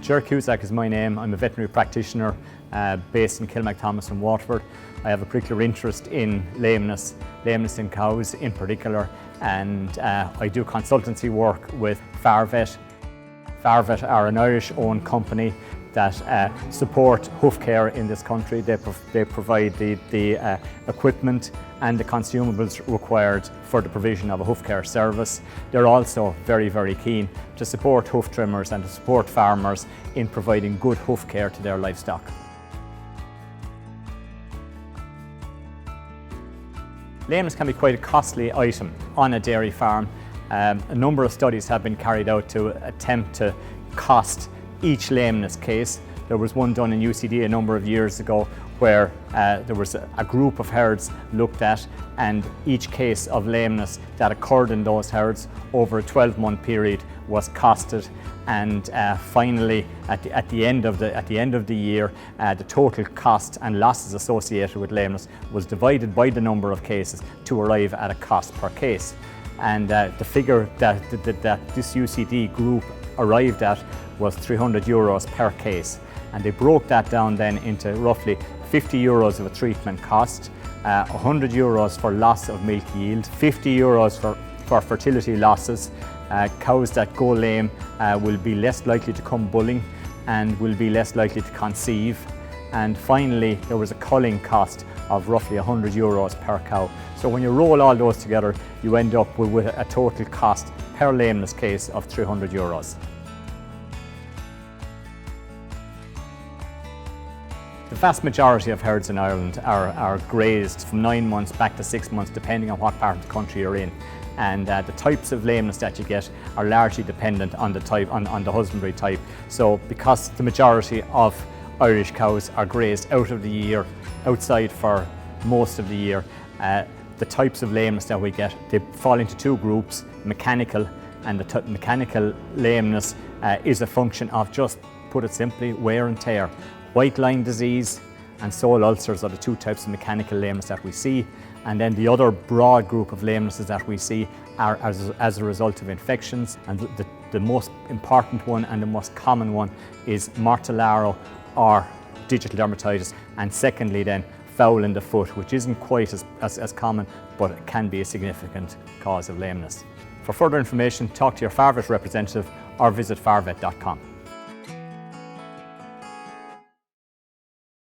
Ger Cusack is my name. I'm a veterinary practitioner based in Kilmacthomas in Waterford. I have a particular interest in lameness in cows in particular, and I do consultancy work with PharVet. PharVet are an Irish-owned company that support hoof care in this country. They provide the equipment and the consumables required for the provision of a hoof care service. They're also very, very keen to support hoof trimmers and to support farmers in providing good hoof care to their livestock. Lameness can be quite a costly item on a dairy farm. A number of studies have been carried out to attempt to cost each lameness case. There was one done in UCD a number of years ago where there was a group of herds looked at, and each case of lameness that occurred in those herds over a 12-month period was costed, and finally at the end of the year the total cost and losses associated with lameness was divided by the number of cases to arrive at a cost per case. And the figure that this UCD group arrived at was €300 per case, and they broke that down then into roughly €50 of a treatment cost, €100 for loss of milk yield, €50 for fertility losses. Cows that go lame will be less likely to come bulling and will be less likely to conceive. And finally, there was a culling cost of roughly €100 per cow. So when you roll all those together, you end up with a total cost per lameness case of €300. The vast majority of herds in Ireland are grazed from 9 months back to 6 months, depending on what part of the country you're in. And the types of lameness that you get are largely dependent on the type, on the husbandry type. So because the majority of Irish cows are grazed out of the year, outside for most of the year, the types of lameness that we get, they fall into two groups: mechanical, and the mechanical lameness is a function of, just put it simply, wear and tear. White line disease and sole ulcers are the two types of mechanical lameness that we see, and then the other broad group of lamenesses that we see are as a result of infections, and the most important one and the most common one is mortellaro or digital dermatitis, and secondly then fowl in the foot, which isn't quite as common, but it can be a significant cause of lameness. For further information, talk to your PharVet representative or visit pharvet.com.